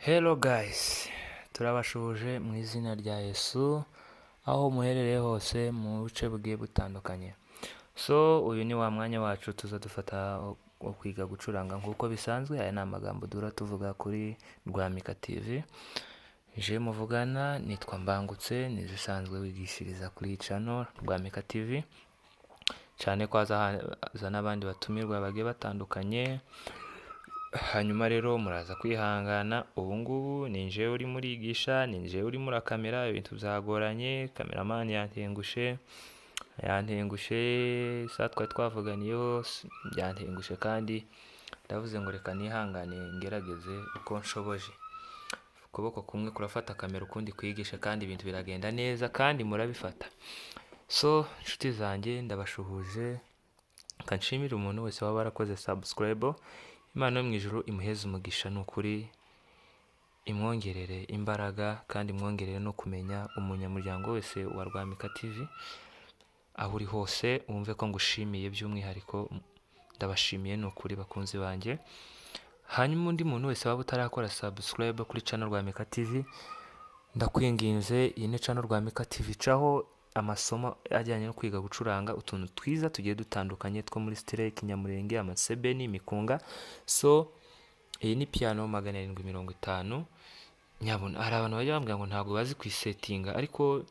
Hello guys, turabashuje mu izina rya Yesu, aho muherereye hose mu bice bugiye butandukanye. So uyu ni wa mwanya wacu tuza dufata wo kwiga gucuranga nk'uko bisanzwe. Aya ni amagambo duhora tuvuga kuri Rwamika TV. Je muvugana nitwa Mbangutse, nizisanzwe wigishiriza kuri channel Rwamika TV, cyane ko haza n'abandi batumirwa bagiye batandukanye. Hanyuma rero muraza kwihangana, ubu ngubu ni njewe uri murigisha, ni njewe uri muri kamera, ibintu byagoranye, cameraman yantengushe saa twari twavuganiyeho yantengushe, kandi ndavuze ngo reka nihangane ngerageze uko nshoboje. Ukuboko kumwe kurafata kamera, ukundi kwigisha, kandi ibintu biragenda neza kandi murabifata. So inshuti zanjye ndabashuhuje, kanshimira umuntu wese waba warakoze subscribe. Imana yo mu ijuru imuheze umugisha, n'ukuri imwongerere imbaraga kandi imwongerere no kumenya. Umunyamuryango wese wa Rwamika TV aho uri hose, wumve ko ngushimiye by'umwihariko, ndabashimiye n'ukuri bakunzi banjye. Hanyuma undi muntu wese waba utarakora subscribe kuri channel Rwamika TV, ndakwinginze, iyi ni channel Rwamika TV, caho amasomo ajyanye no kwiga gucuranga utuntu twiza tugiye dutandukanye two muri style kinyamurenge, amasebeni, imikunga. So iyi ni piano 750. Nyabona hari abantu bajya bambwira ngo ntabwo bazi kwisetinga, ariko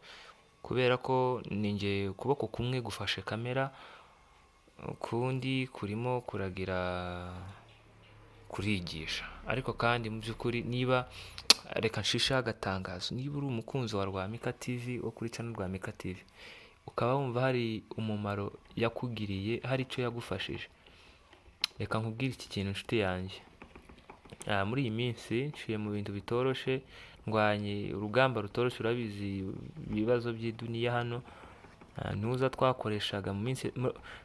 kubera ko ninjye ukuboko kumwe gufashe kamera, ukundi kurimo kuragira kurigisha. Ariko kandi mu by'ukuri, niba reka nshisha agatangazo, niba uri umukunzi wa Rwamika TV wo kuri channel Rwamika TV, ukaba wumva hari umumaro yakugiriye, hari icyo yagufashije, reka nkubwire iki kintu nshuti yanjye. Muri iyi minsi nciye mu bintu bitoroshe, ndwanye urugamba rutoroshe, urabizi ibibazo by'iduniya hano. Nuza twakoreshaga mu minsi,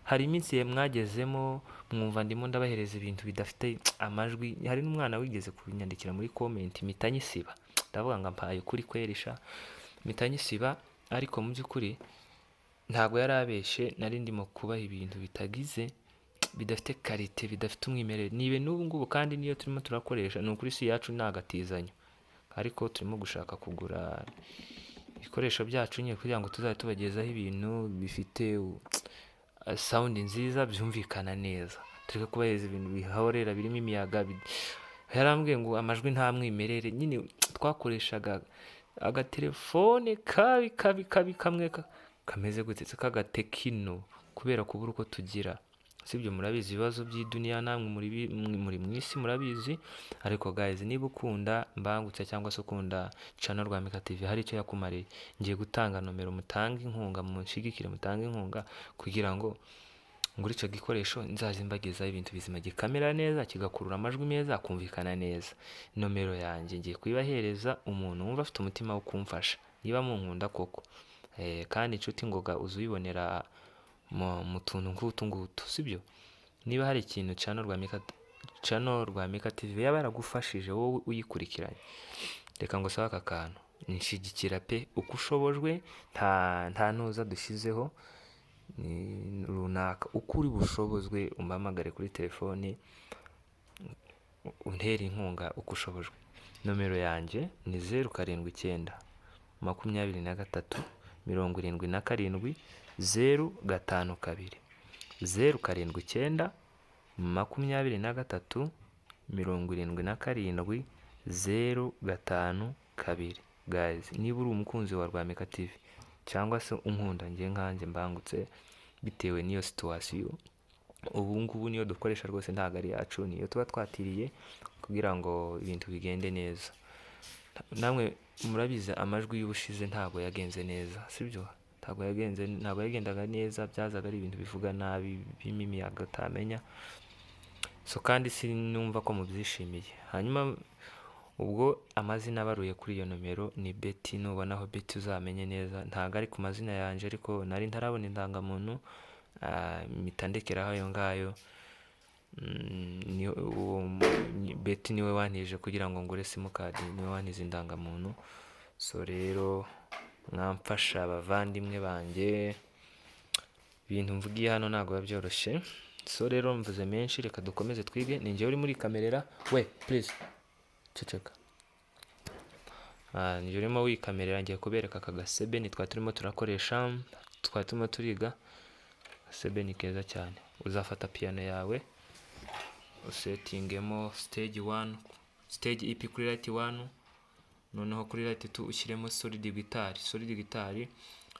hari iminsi mwagezemo mwumva ndimo ndabahereza ibintu bidafite amajwi. Hari n'umwana wigeze kunyandikira muri comment mitanyisiba, ndavuga ngo mpaye ukuri kwerisha mitanyisiba, ariko mu by'ukuri ntabwo yarabeshe. Nari ndimo kubaha ibintu bidafite karite, bidafite umwimerere. Nibe n'ubu ngubu, kandi niyo turimo turakoresha, ni ukuri si yacu ni agatizanyo, ariko turimo gushaka kugura ibikoresho byacu nyine kugira ngo tuzajye tubagezaho ibintu bifite sound nziza, byumvikana neza, tureke kubahereza ibintu bihorera birimo imiyaga. Yarambwiye ngo amajwi nta mwimerere. Nyine twakoreshaga agatelefone kabi kamwe kameze gutse k'agatekino, kubera kubura uko tugira. Sibyo, murabizi ibibazo by'iduniya, namwe muri mu isi murabizi. Ariko guys, niba ukunda Mbangutse cyangwa se ukunda channel Rwamika TV, hari icyo yakumariye, ngiye gutanga nomero, mutange inkunga, munshigikire, mutange inkunga kugira ngo ngure icyo gikoresho nzaze mbagezaho ibintu bizima, gikamera neza, kigakurura amajwi meza, akumvikana neza. Nomero yanjye ngiye kuyibahereza, umuntu wumva afite umutima wo kumfasha, niba munkunda koko. Kandi inshuti ngoga uzuyibonera mu tuntu nk'utu ngutu, sibyo? Niba hari ikintu channel Rwamika TV yaba yaragufashije wowe uyikurikiranye, reka ngo sawa aka kantu, nshigikira pe uko ushobojwe. nta ntuza dushyizeho runaka, uko uri bushobozwe umpamagare kuri telefone, untera inkunga uko ushobojwe. Nomero yanjye ni 079 23 77 052, 079 23 77 052. Guys, niba uri umukunzi wa Rwamika TV cyangwa se unkunda ngiye nkanjye Mbangutse, bitewe n'iyo situation ubu ngubu niyo dukoresha rwose, ntabwo ari yacu, niyo tuba twatiriye kugira ngo ibintu bigende neza. Namwe murabizi amajwi y'ubushize ntabwo yagenze neza, sibyo? Ntabwo yagendaga neza, byazaga ari ibintu bivuga nabi, birimo imiyaga utamenya. So kandi sinumva ko mubyishimiye. Hanyuma ubwo amazina abaruye kuri iyo nomero ni Betty, nubonaho Betty uzamenye neza, ntabwo ari ku mazina yanjye, ariko nari ntarabona indangamuntu, mitandekeraho ayo ngayo. Betty niwe wantije kugira ngo ngure simukadi, niwe wantize indangamuntu. So rero mwamfasha abavandimwe banjye, ibintu mvugiye hano ntabwo biba byoroshye. So rero mvuze menshi, reka dukomeze twige. Ni njyewe uri muri kamerera, we please ceceka. Njye urimo wikamerera ngiye kubereka aka gasebeni twari turimo turakoresha, twari turimo turiga. Agasebeni keza cyane. Uzafata piano yawe usetingemo stage 1, stage EP kuri light 1, noneho kuri light 2 ushyiremo solid guitar. Solid guitar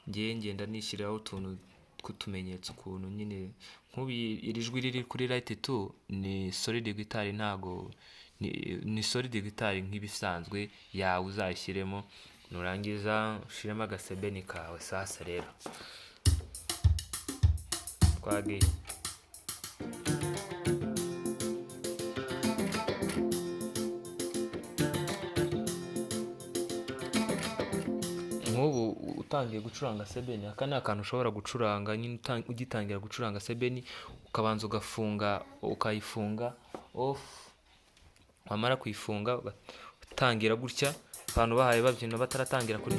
ngiye ngenda nishyiraho utuntu tw'utumenyetso ukuntu nyine, nk'ubi iri jwi riri kuri light 2 ni solid guitar, ntago ni solid guitar nk'ibisanzwe yawe uzayishyiremo, nurangiza ushiremo agasebeni kawe. Sasa rero twagiye. Nk'ubu utangiye gucuranga sebeni, aka ni akantu ushobora gucuranga nyine ugitangira gucuranga sebeni, ukabanza ugafunga, ukayifunga off, wamara kuyifunga utangira gutya. Abantu bahaye babyina bataratangira kuri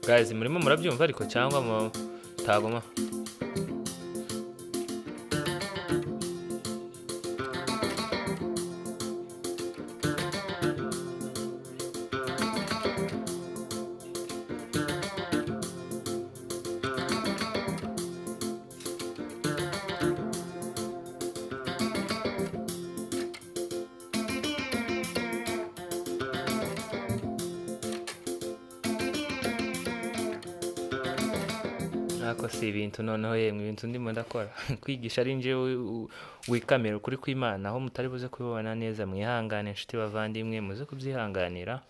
guys, murimo murabyumva ariko cyangwa mutagoma? Ako si ibintu noneho yemwe ibintu ndimo ndakora kwigisha ari nje wikamera ukuri kw'Imana, aho mutari buze kubibona neza mwihangane inshuti bavandimwe, muze kubyihanganira.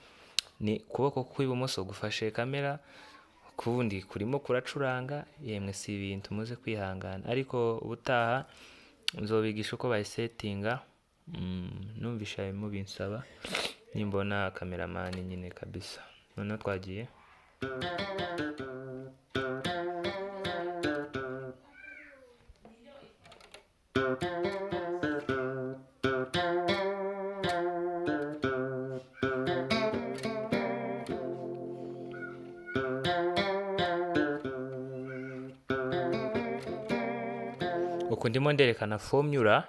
Ni kuboko kw'ibumoso gufashe kamera, kundi kurimo kuracuranga, yemwe si ibintu muze kwihangana. Ariko ubutaha nzobigisha uko bayisetinga, numvisha mu binsaba nimbona cameraman nyine kabisa. Noneho twagiye. Uku ndimo nderekana formula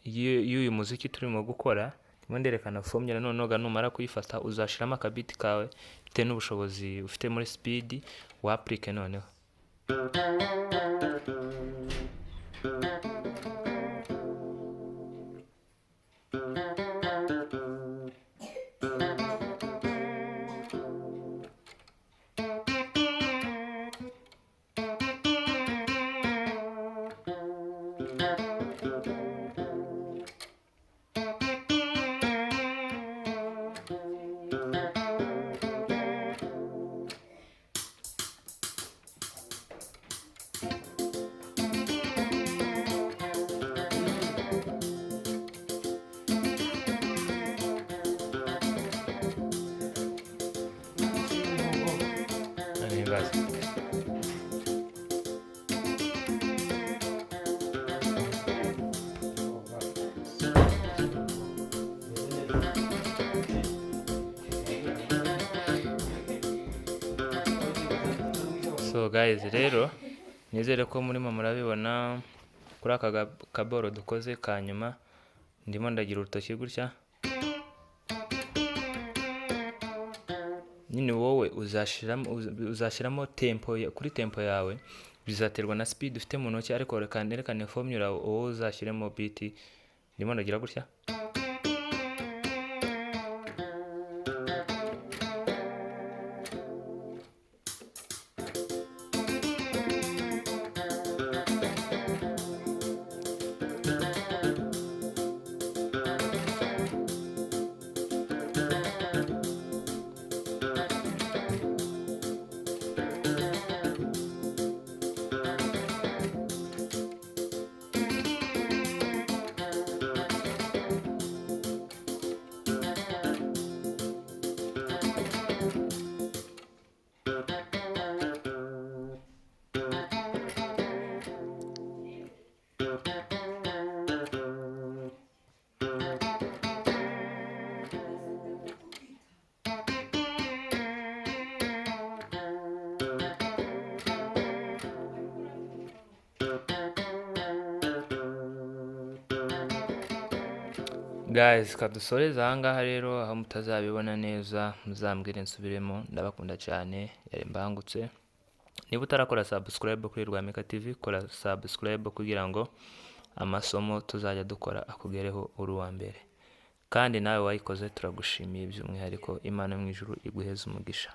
y'uyu muziki turimo gukora, ndimo nderekana formula. Noneho numara kuyifata uzashiramo akabiti kawe bitewe n'ubushobozi ufite muri speed wa applique. Noneho so guys, rero nizere ko murimo murabibona kuri aka kaboro dukoze ka nyuma. Ndimo ndagira urutoki gutya, nyine wowe uzashiramo tempo kuri tempo yawe, bizaterwa na speed ufite mu ntoki. Ariko reka nerekane formula wowe uzashyiremo beat. Ndimo ndagira gutya, guys, kadusoreza aha ngaha rero, aho mutazabibona neza muzambwire nsubiremo. Ndabakunda cyane, yari Mbangutse. Niba utarakora subscribe kuri Rwamika TV, kora subscribe kugira ngo amasomo tuzajya dukora akugereho uri uwa mbere. Kandi nawe wayikoze turagushimiye by'umwihariko. Imana mu ijuru iguheze umugisha.